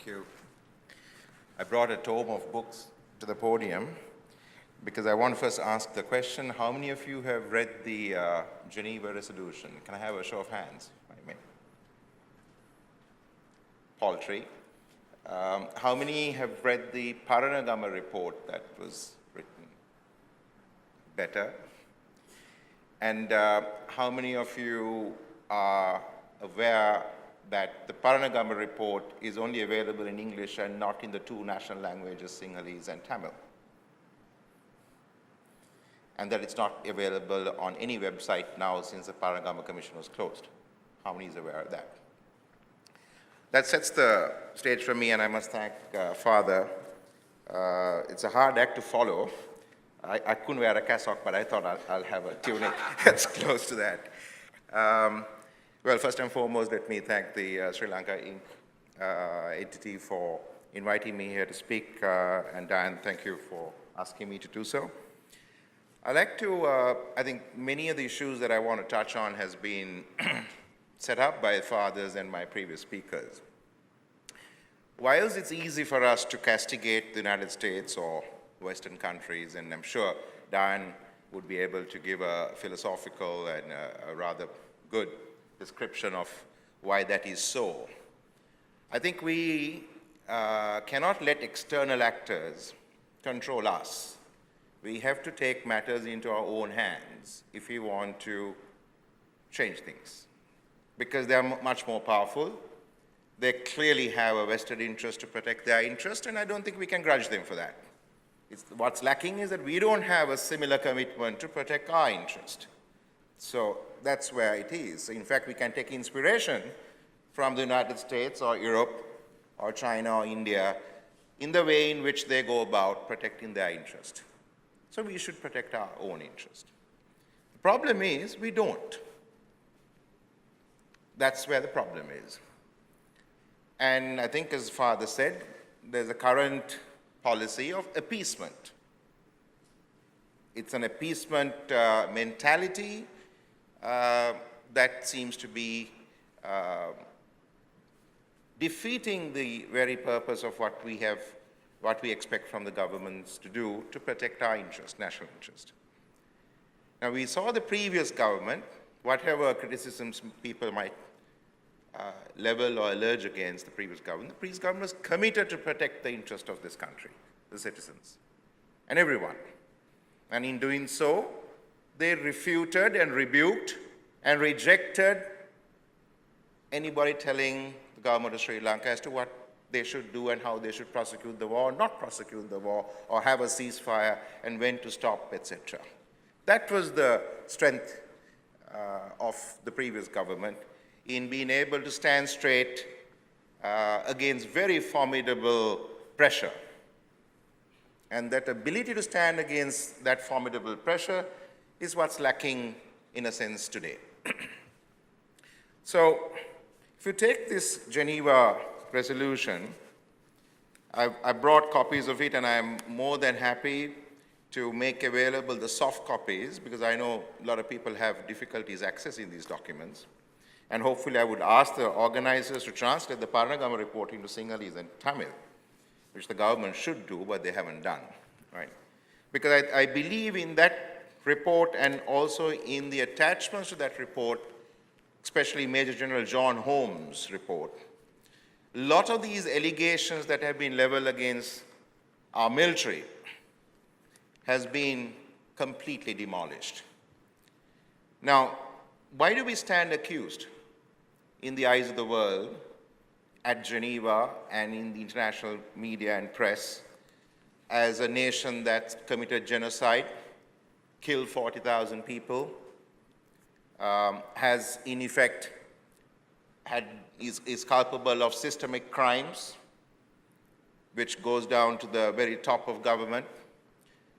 Thank you. I brought a tome of books to the podium because I want to first ask the question, how many of you have read the Geneva Resolution? Can I have a show of hands? I mean, paltry. How many have read the Paranagama report that was written? Better. And how many of you are aware that the Paranagama report is only available in English and not in the two national languages, Sinhalese and Tamil? And that it's not available on any website now since the Paranagama Commission was closed. How many is aware of that? That sets the stage for me, and I must thank Father. It's a hard act to follow. I couldn't wear a cassock, but I thought I'll have a tunic that's close to that. Well, first and foremost, let me thank the Sri Lanka Inc. Entity for inviting me here to speak, and Diane, thank you for asking me to do so. I'd like to, I think many of the issues that I want to touch on has been set up by fathers and my previous speakers. Whilst it's easy for us to castigate the United States or Western countries, and I'm sure Diane would be able to give a philosophical and a rather good description of why that is so, I think we cannot let external actors control us. We have to take matters into our own hands if we want to change things, because they are much more powerful. They clearly have a vested interest to protect their interest, and I don't think we can grudge them for that. What's lacking is that we don't have a similar commitment to protect our interest. So that's where it is. In fact, we can take inspiration from the United States or Europe or China or India in the way in which they go about protecting their interest. So we should protect our own interest. The problem is we don't. That's where the problem is. And I think, as Father said, there's a current policy of appeasement. It's an appeasement mentality that seems to be defeating the very purpose of what we expect from the governments to do to protect our interest, national interest. Now, we saw the previous government, whatever criticisms people might level or allege against the previous government was committed to protect the interest of this country, the citizens, and everyone. And in doing so, they refuted and rebuked and rejected anybody telling the government of Sri Lanka as to what they should do and how they should prosecute the war, not prosecute the war, or have a ceasefire, and when to stop, etc. That was the strength of the previous government in being able to stand straight against very formidable pressure. And that ability to stand against that formidable pressure is what's lacking, in a sense, today. So, if you take this Geneva Resolution, I brought copies of it, and I'm more than happy to make available the soft copies, because I know a lot of people have difficulties accessing these documents. And hopefully I would ask the organizers to translate the Paranagama report into Sinhalese and Tamil, which the government should do, but they haven't done, right? Because I believe in that report and also in the attachments to that report, especially Major General John Holmes' report. A lot of these allegations that have been leveled against our military has been completely demolished. Now, why do we stand accused in the eyes of the world at Geneva and in the international media and press as a nation that's committed genocide, killed 40,000 people, has in effect is culpable of systemic crimes, which goes down to the very top of government,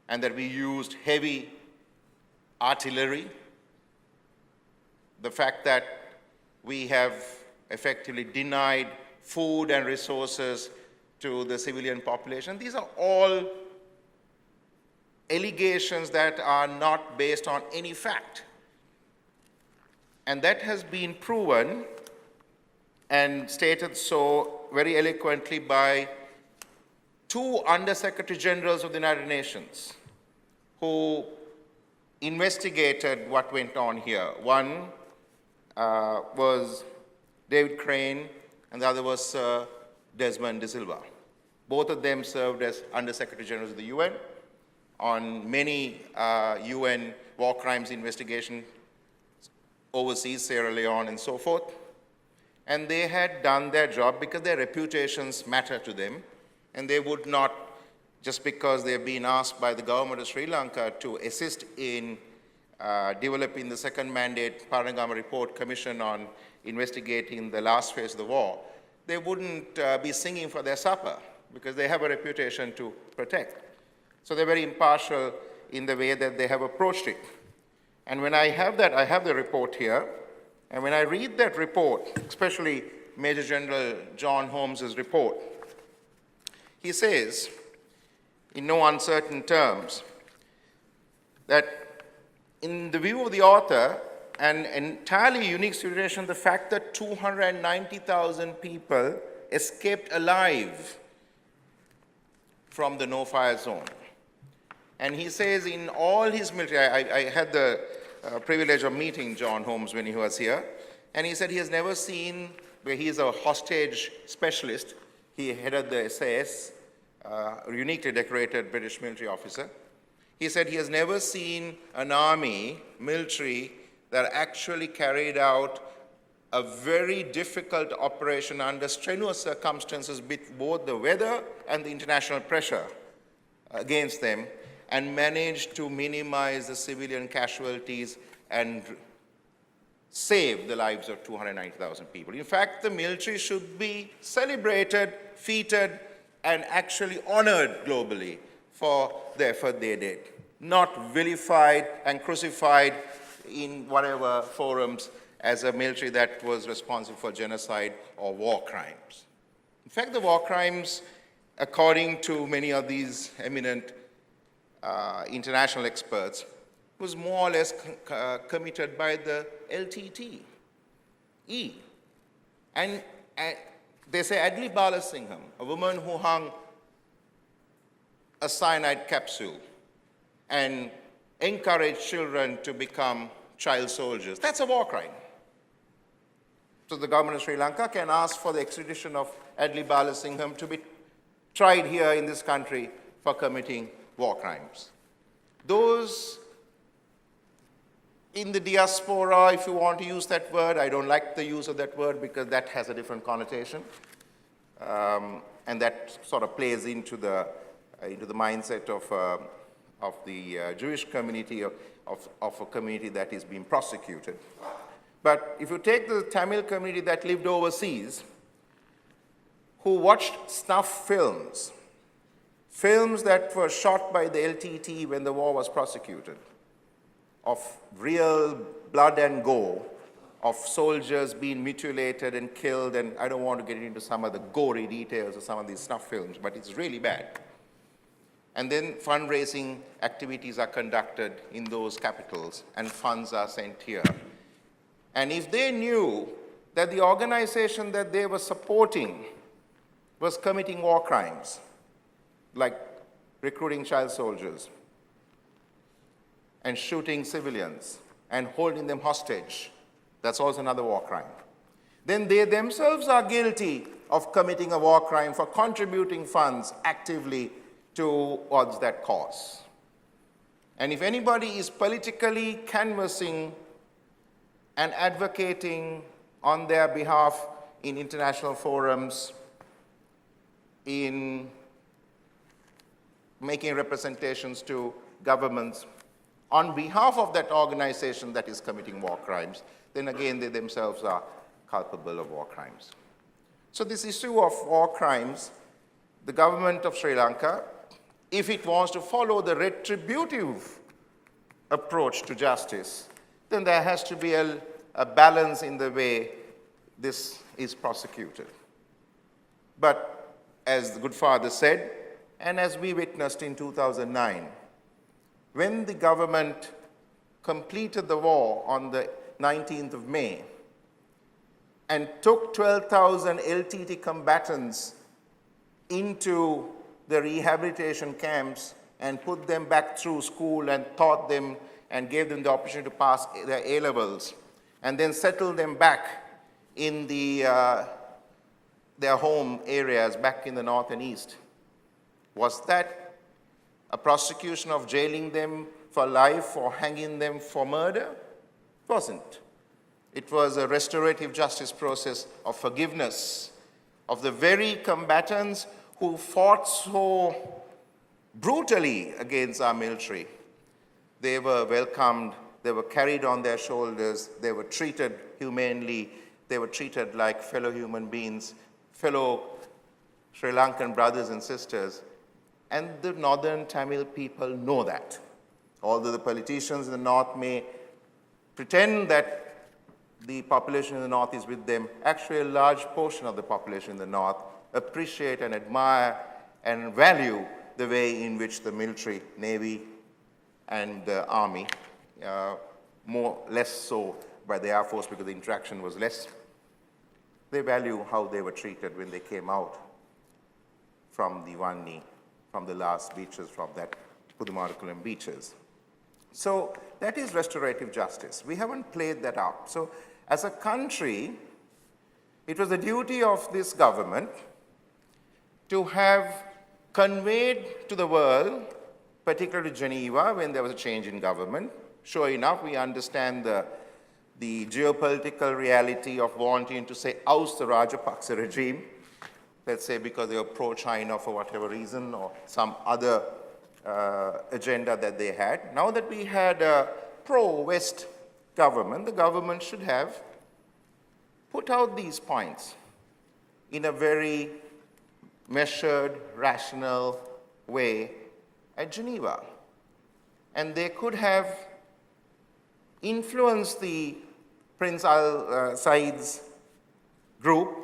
and that we used heavy artillery? The fact that we have effectively denied food and resources to the civilian population, these are all allegations that are not based on any fact. And that has been proven and stated so very eloquently by two Under-Secretary Generals of the United Nations who investigated what went on here. One was David Crane, and the other was Sir Desmond de Silva. Both of them served as Under-Secretary Generals of the UN on many UN war crimes investigation overseas, Sierra Leone and so forth. And they had done their job because their reputations matter to them, and they would not, just because they've been asked by the government of Sri Lanka to assist in developing the second mandate Parangama Report Commission on investigating the last phase of the war, they wouldn't be singing for their supper because they have a reputation to protect. So they're very impartial in the way that they have approached it. And when I have that, I have the report here, and when I read that report, especially Major General John Holmes's report, he says, in no uncertain terms, that in the view of the author, an entirely unique situation, the fact that 290,000 people escaped alive from the no-fire zone. And he says in all his military, I had the privilege of meeting John Holmes when he was here, and he said he has never seen, where he is a hostage specialist, he headed the SAS, a uniquely decorated British military officer. He said he has never seen an army, military, that actually carried out a very difficult operation under strenuous circumstances with both the weather and the international pressure against them, and managed to minimize the civilian casualties and save the lives of 290,000 people. In fact, the military should be celebrated, feted, and actually honored globally for the effort they did, not vilified and crucified in whatever forums as a military that was responsible for genocide or war crimes. In fact, the war crimes, according to many of these eminent international experts, was more or less committed by the LTTE. And they say Adli Balasingham, a woman who hung a cyanide capsule and encouraged children to become child soldiers, that's a war crime. So the government of Sri Lanka can ask for the extradition of Adli Balasingham to be tried here in this country for committing war crimes. Those in the diaspora, if you want to use that word, I don't like the use of that word because that has a different connotation. And that sort of plays into the mindset of the Jewish community, of a community that is being prosecuted. But if you take the Tamil community that lived overseas, who watched snuff films, films that were shot by the LTT when the war was prosecuted, of real blood and gore, of soldiers being mutilated and killed, and I don't want to get into some of the gory details of some of these snuff films, but it's really bad. And then fundraising activities are conducted in those capitals, and funds are sent here. And if they knew that the organization that they were supporting was committing war crimes, like recruiting child soldiers and shooting civilians and holding them hostage, that's also another war crime, then they themselves are guilty of committing a war crime for contributing funds actively towards that cause. And if anybody is politically canvassing and advocating on their behalf in international forums, in making representations to governments on behalf of that organization that is committing war crimes, then again they themselves are culpable of war crimes. So this issue of war crimes, the government of Sri Lanka, if it wants to follow the retributive approach to justice, then there has to be a balance in the way this is prosecuted. But as the good father said, and as we witnessed in 2009, when the government completed the war on the 19th of May, and took 12,000 LTT combatants into the rehabilitation camps and put them back through school and taught them and gave them the opportunity to pass their A-levels, and then settled them back in their home areas back in the north and east. Was that a prosecution of jailing them for life or hanging them for murder? It wasn't. It was a restorative justice process of forgiveness of the very combatants who fought so brutally against our military. They were welcomed, they were carried on their shoulders, they were treated humanely, they were treated like fellow human beings, fellow Sri Lankan brothers and sisters. And the northern Tamil people know that. Although the politicians in the north may pretend that the population in the north is with them, actually a large portion of the population in the north appreciate and admire and value the way in which the military, navy, and the army, less so by the Air Force because the interaction was less, they value how they were treated when they came out from the Vanni, from the last beaches, from that Pudumarikulam beaches. So that is restorative justice. We haven't played that up. So as a country, it was the duty of this government to have conveyed to the world, particularly Geneva, when there was a change in government. Sure enough, we understand the geopolitical reality of wanting to say oust the Rajapaksa regime, let's say because they were pro-China for whatever reason or some other agenda that they had. Now that we had a pro-West government, the government should have put out these points in a very measured, rational way at Geneva. And they could have influenced the Prince Al Said's group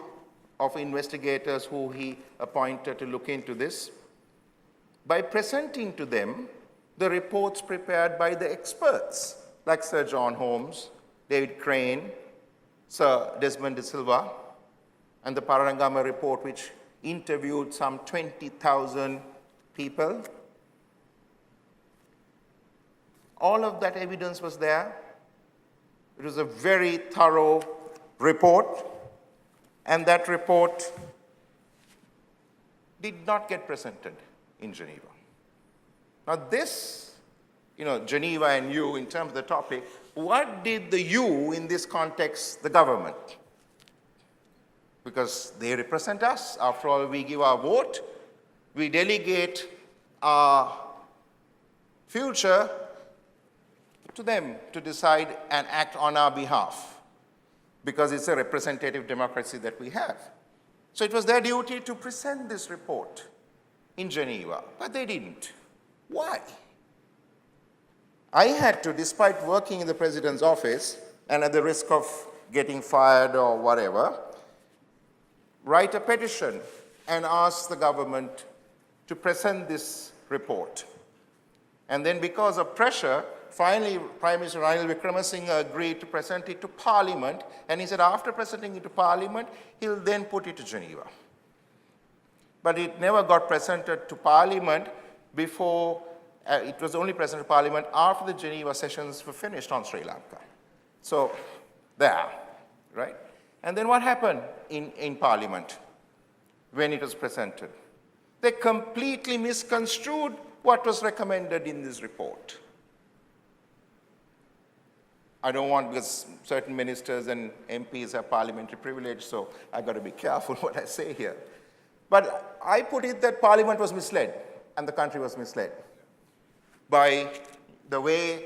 of investigators who he appointed to look into this by presenting to them the reports prepared by the experts like Sir John Holmes, David Crane, Sir Desmond de Silva, and the Parangama report, which interviewed some 20,000 people. All of that evidence was there. It was a very thorough report, and that report did not get presented in Geneva. Now this, Geneva and You, in terms of the topic, what did the you in this context, the government? Because they represent us. After all, we give our vote. We delegate our future to them to decide and act on our behalf, because it's a representative democracy that we have. So it was their duty to present this report in Geneva, but they didn't. Why? I had to, despite working in the president's office and at the risk of getting fired or whatever, write a petition and ask the government to present this report. And then because of pressure, finally, Prime Minister Ranil Wickremesinghe agreed to present it to Parliament, and he said after presenting it to Parliament, he'll then put it to Geneva. But it never got presented to Parliament before, it was only presented to Parliament after the Geneva sessions were finished on Sri Lanka. So, there, right? And then what happened in Parliament when it was presented? They completely misconstrued what was recommended in this report. I don't want, because certain ministers and MPs have parliamentary privilege, so I've got to be careful what I say here. But I put it that Parliament was misled, and the country was misled by the way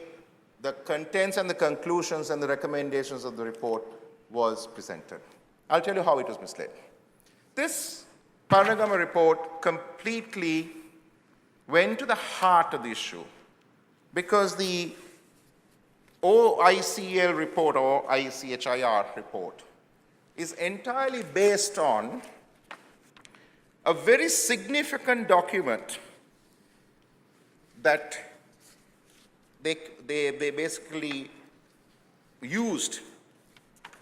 the contents and the conclusions and the recommendations of the report was presented. I'll tell you how it was misled. This Parangama report completely went to the heart of the issue, because the OICL report, or ICHIR report, is entirely based on a very significant document that they basically used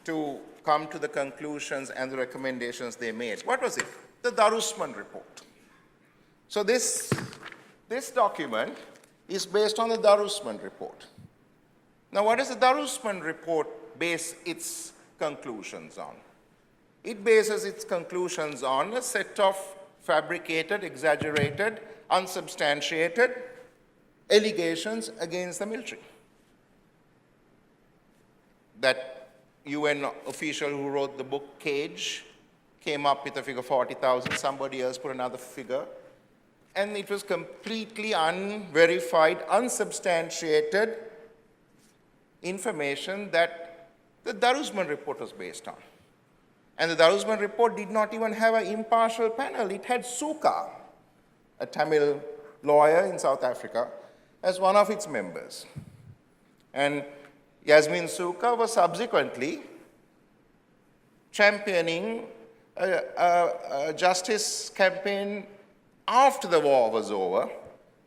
to come to the conclusions and the recommendations they made. What was it? The Darusman report. So this document is based on the Darusman report. Now, what does the Darusman report base its conclusions on? It bases its conclusions on a set of fabricated, exaggerated, unsubstantiated allegations against the military. That UN official who wrote the book Cage came up with a figure 40,000, somebody else put another figure, and it was completely unverified, unsubstantiated information that the Darusman report was based on. And the Darusman report did not even have an impartial panel. It had Suka, a Tamil lawyer in South Africa, as one of its members. And Yasmin Suka was subsequently championing a justice campaign after the war was over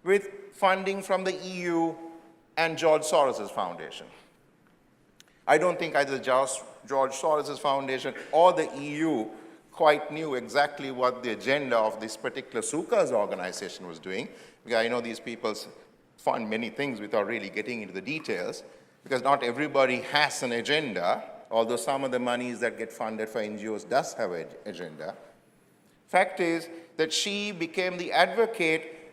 with funding from the EU and George Soros's foundation. I don't think either George Soros's foundation or the EU quite knew exactly what the agenda of this particular Suka's organization was doing, because I know these people fund many things without really getting into the details, because not everybody has an agenda, although some of the monies that get funded for NGOs does have an agenda. Fact is that she became the advocate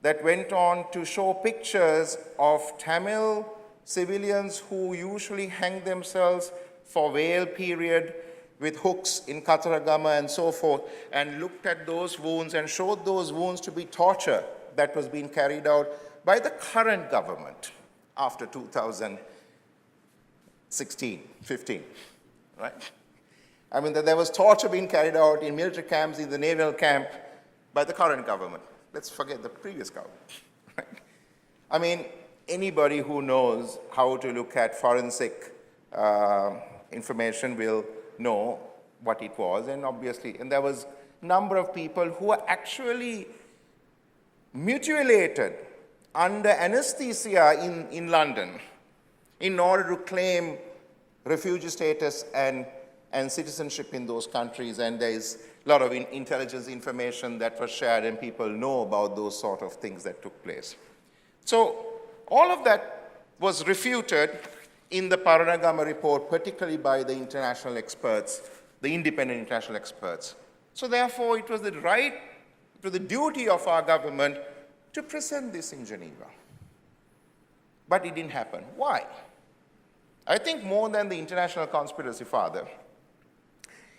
that went on to show pictures of Tamil civilians who usually hang themselves for veil period with hooks in Kataragama and so forth, and looked at those wounds and showed those wounds to be torture that was being carried out by the current government after 2016, 15, right? I mean, that there was torture being carried out in military camps, in the naval camp, by the current government. Let's forget the previous government, right? I mean, anybody who knows how to look at forensic information will know what it was, and obviously, and there was a number of people who were actually mutilated under anesthesia in London in order to claim refugee status and citizenship in those countries, and there is a lot of intelligence information that was shared, and people know about those sort of things that took place. So all of that was refuted in the Paranagama report, particularly by the international experts, the independent international experts. So therefore, it was the right, it was the duty of our government to present this in Geneva. But it didn't happen. Why? I think more than the international conspiracy, Father,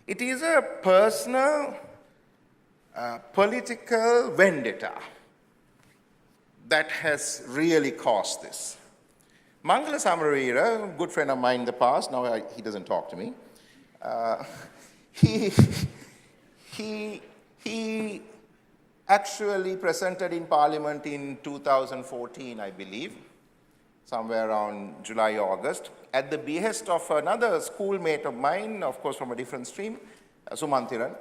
it is a personal, political vendetta that has really caused this. Mangala Samarira, a good friend of mine in the past, now he doesn't talk to me, he actually presented in Parliament in 2014, I believe, somewhere around July, August, at the behest of another schoolmate of mine, of course from a different stream, Sumantiran.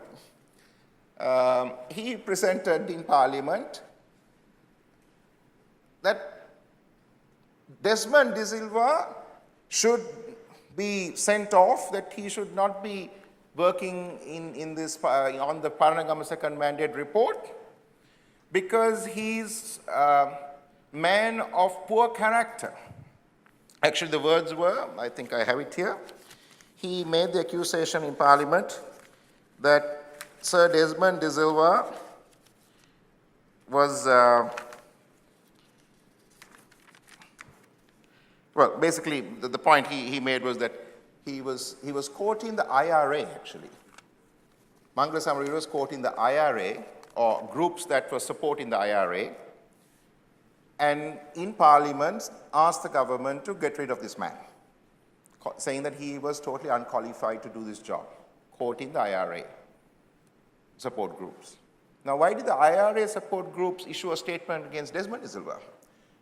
He presented in Parliament that Desmond De Silva should be sent off, that he should not be working in this, on the Paranagama second mandate report, because he's a man of poor character. Actually, the words were, I think I have it here, he made the accusation in Parliament that Sir Desmond De Silva was, well, basically, the point he made was that he was quoting the IRA, actually. Mangala Samarira was quoting the IRA, or groups that were supporting the IRA, and in Parliament asked the government to get rid of this man, saying that he was totally unqualified to do this job, quoting the IRA support groups. Now, why did the IRA support groups issue a statement against Desmond De Silva?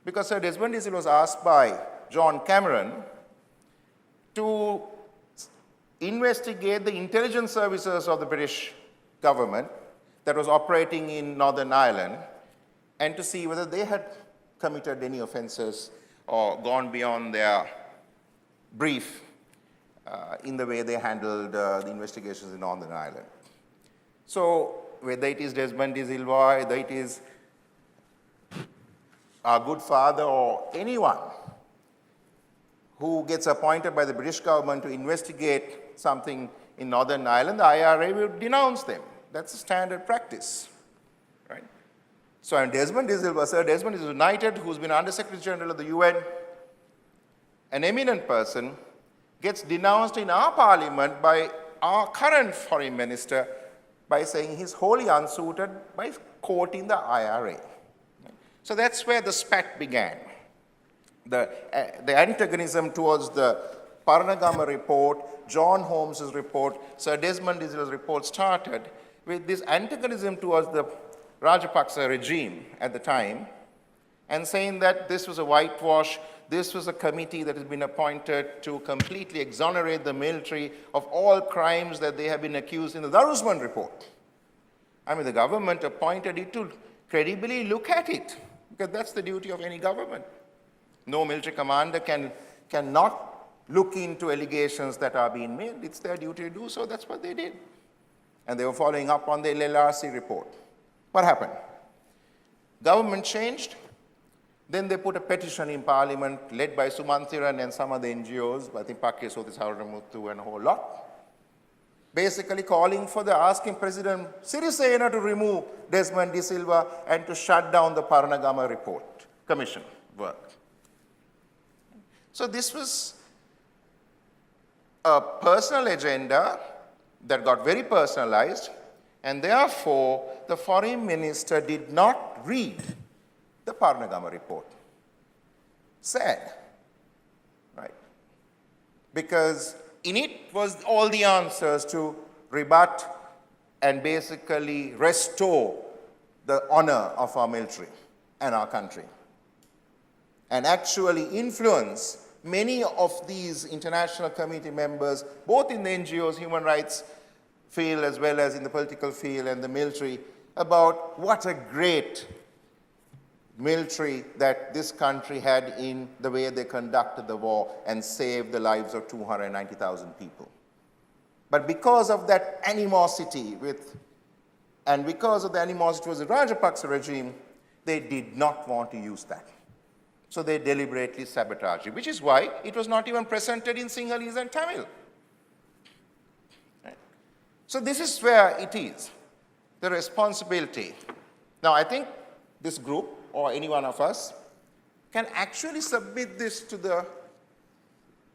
Because Sir Desmond De Silva was asked by John Cameron to investigate the intelligence services of the British government that was operating in Northern Ireland, and to see whether they had committed any offenses or gone beyond their brief in the way they handled the investigations in Northern Ireland. So whether it is Desmond de Silva, whether it is our good father or anyone who gets appointed by the British government to investigate something in Northern Ireland, the IRA will denounce them. That's a standard practice, right? So Desmond de Silva, Sir Desmond is United, who's been Under Secretary General of the UN, an eminent person, gets denounced in our parliament by our current foreign minister by saying he's wholly unsuited by quoting the IRA. So that's where the spat began. The antagonism towards the Paranagama report, John Holmes's report, Sir Desmond de Silva's report started with this antagonism towards the Rajapaksa regime at the time, and saying that this was a whitewash, this was a committee that has been appointed to completely exonerate the military of all crimes that they have been accused in the Darusman report. I mean, the government appointed it to credibly look at it, because that's the duty of any government. No military commander cannot look into allegations that are being made. It's their duty to do so. That's what they did. And they were following up on the LLRC report. What happened? Government changed. Then they put a petition in Parliament led by Sumanthiran and some of the NGOs, I think Pakke Sothi Sauramuthu and a whole lot, basically calling for asking President Sirisena to remove Desmond de Silva and to shut down the Paranagama report, commission work. So this was a personal agenda that got very personalized, and therefore the foreign minister did not read the Paranagama report. Sad, right? Because in it was all the answers to rebut and basically restore the honor of our military and our country, and actually influence many of these international committee members, both in the NGOs, human rights field, as well as in the political field and the military, about what a great military that this country had in the way they conducted the war and saved the lives of 290,000 people. But because of that animosity and because of the animosity towards the Rajapaksa regime, they did not want to use that. So they deliberately sabotaged it, which is why it was not even presented in Sinhalese and Tamil. Right? So this is where it is, the responsibility. Now, I think this group, or any one of us, can actually submit this to the,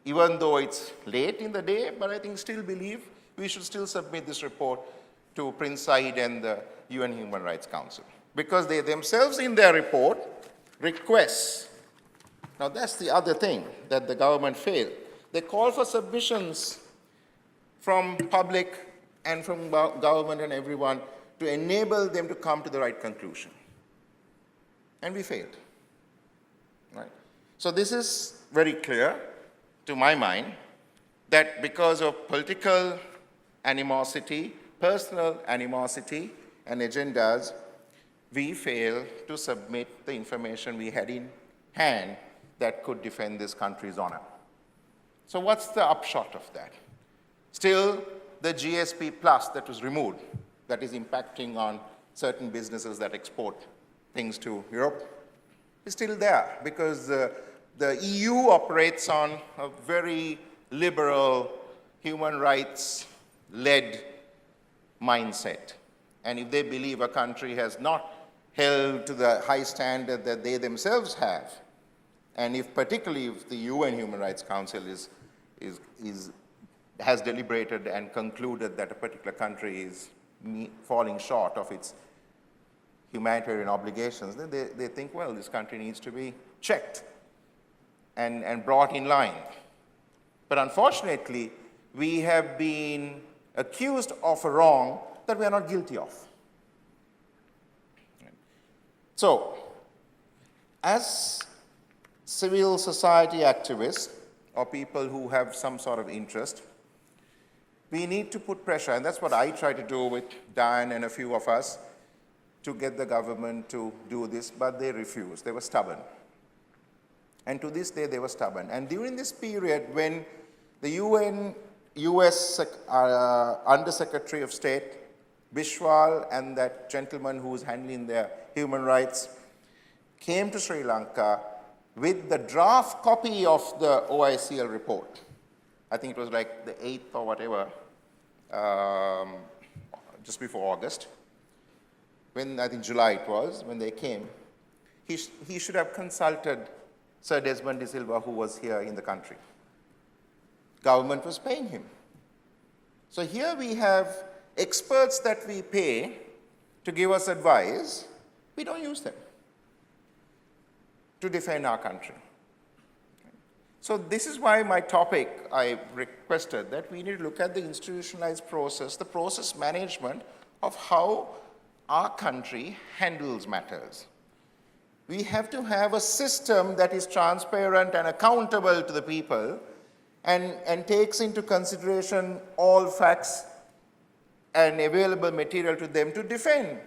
even though it's late in the day, but I think still believe we should still submit this report to Prince Said and the UN Human Rights Council, because they themselves in their report request. Now that's the other thing that the government failed. They call for submissions from public and from government and everyone to enable them to come to the right conclusion. And we failed, right? So this is very clear to my mind that because of political animosity, personal animosity, and agendas, we failed to submit the information we had in hand that could defend this country's honor. So what's the upshot of that? Still, the GSP Plus that was removed, that is impacting on certain businesses that export things to Europe, is still there, because the EU operates on a very liberal, human rights-led mindset. And if they believe a country has not held to the high standard that they themselves have, and particularly if the UN Human Rights Council has deliberated and concluded that a particular country is falling short of its humanitarian obligations, then they think, well, this country needs to be checked and brought in line. But unfortunately, we have been accused of a wrong that we are not guilty of. So, as civil society activists or people who have some sort of interest, we need to put pressure, and that's what I try to do with Dan and a few of us, to get the government to do this, but they refused. They were stubborn. And to this day, they were stubborn. And during this period, when the UN US Undersecretary of State, Bishwal, and that gentleman who was handling their human rights came to Sri Lanka with the draft copy of the OICL report. I think it was like the 8th or whatever, just before August, when I think July it was, when they came. He should have consulted Sir Desmond de Silva, who was here in the country. Government was paying him. So here we have experts that we pay to give us advice. We don't use them to defend our country. So this is why my topic, I requested that we need to look at the institutionalized process, the process management of how our country handles matters. We have to have a system that is transparent and accountable to the people and takes into consideration all facts and available material to them to defend.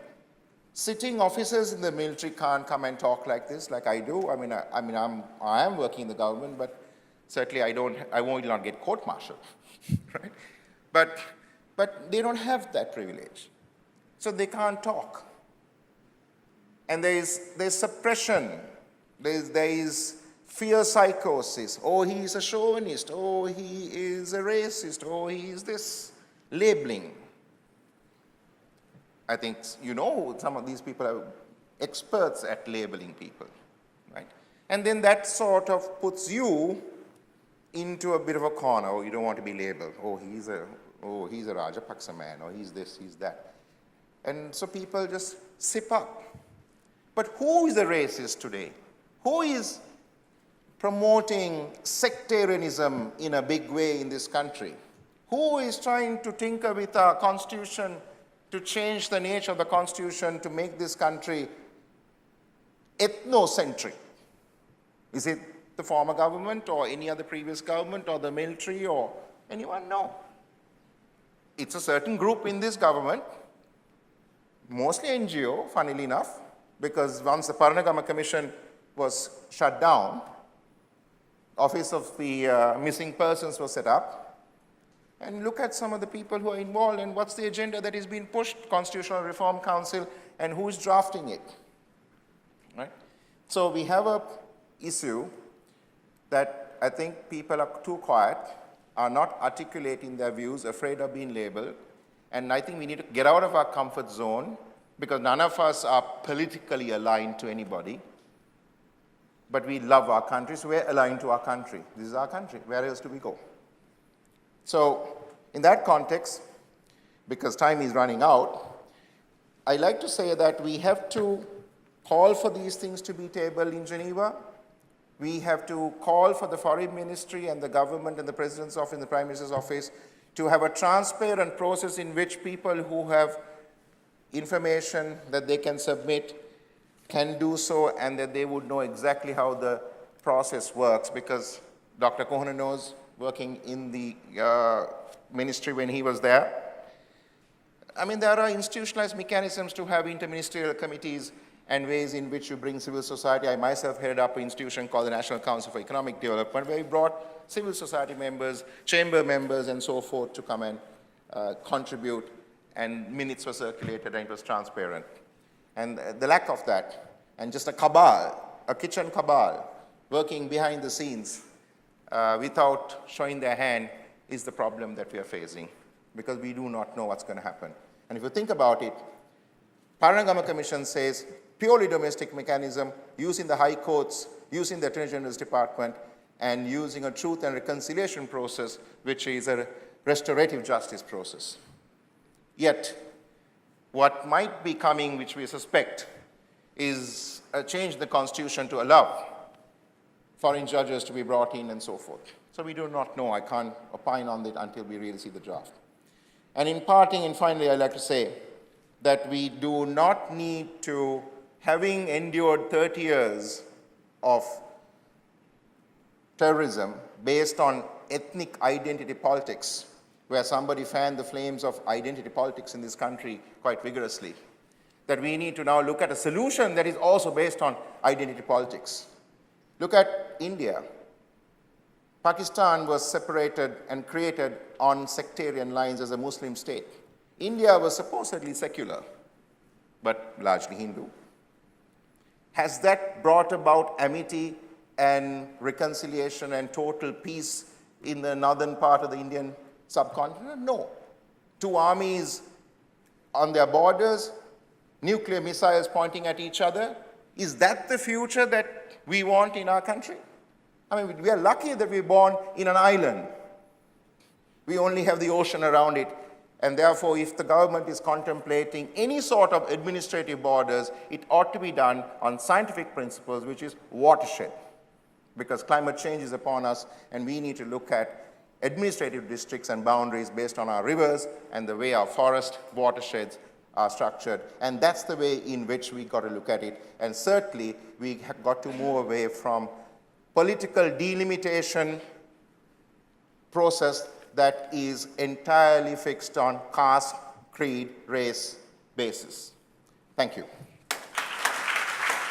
Sitting officers in the military can't come and talk like this, like I do. I am working in the government, but certainly I will not get court-martialed, right? But they don't have that privilege, so they can't talk. And there's suppression, there is fear psychosis. Oh, he is a chauvinist. Oh, he is a racist. Oh, he is this. Labeling. I think you know some of these people are experts at labeling people, right? And then that sort of puts you into a bit of a corner. Oh, you don't want to be labeled. Oh, he's a Rajapaksa man. Or he's this, he's that. And so people just sip up. But who is a racist today? Who is promoting sectarianism in a big way in this country? Who is trying to tinker with our constitution to change the nature of the constitution to make this country ethnocentric? Is it the former government or any other previous government or the military or anyone? No. It's a certain group in this government, mostly NGO, funnily enough, because once the Paranagama Commission was shut down, Office of the Missing Persons was set up. And look at some of the people who are involved and what's the agenda that is being pushed, Constitutional Reform Council, and who is drafting it, right? So we have a issue that I think people are too quiet, are not articulating their views, afraid of being labeled, and I think we need to get out of our comfort zone because none of us are politically aligned to anybody, but we love our country, so we're aligned to our country. This is our country. Where else do we go? So in that context, because time is running out, I like to say that we have to call for these things to be tabled in Geneva. We have to call for the Foreign Ministry and the government and the President's office and the Prime Minister's office to have a transparent process in which people who have information that they can submit can do so, and that they would know exactly how the process works, because Dr. Kohana knows, working in the ministry when he was there. I mean, there are institutionalized mechanisms to have interministerial committees and ways in which you bring civil society. I myself headed up an institution called the National Council for Economic Development, where we brought civil society members, chamber members, and so forth to come and contribute, and minutes were circulated, and it was transparent. And the lack of that, and just a cabal, a kitchen cabal, working behind the scenes without showing their hand, is the problem that we are facing, because we do not know what's going to happen. And if you think about it, Paranagama Commission says purely domestic mechanism, using the high courts, using the Attorney General's Department, and using a truth and reconciliation process, which is a restorative justice process. Yet, what might be coming, which we suspect, is a change in the Constitution to allow foreign judges to be brought in and so forth. So we do not know. I can't opine on it until we really see the draft. And in parting, and finally, I'd like to say that we do not need to, having endured 30 years of terrorism based on ethnic identity politics, where somebody fanned the flames of identity politics in this country quite vigorously, that we need to now look at a solution that is also based on identity politics. Look at India. Pakistan was separated and created on sectarian lines as a Muslim state. India was supposedly secular, but largely Hindu. Has that brought about amity and reconciliation and total peace in the northern part of the Indian subcontinent? No. Two armies on their borders, nuclear missiles pointing at each other. Is that the future that we want in our country? I mean, we are lucky that we're born in an island. We only have the ocean around it. And therefore, if the government is contemplating any sort of administrative borders, it ought to be done on scientific principles, which is watershed. Because climate change is upon us, and we need to look at administrative districts and boundaries based on our rivers and the way our forest watersheds are structured. And that's the way in which we got to look at it. And certainly, we have got to move away from political delimitation process that is entirely fixed on caste, creed, race basis. Thank you.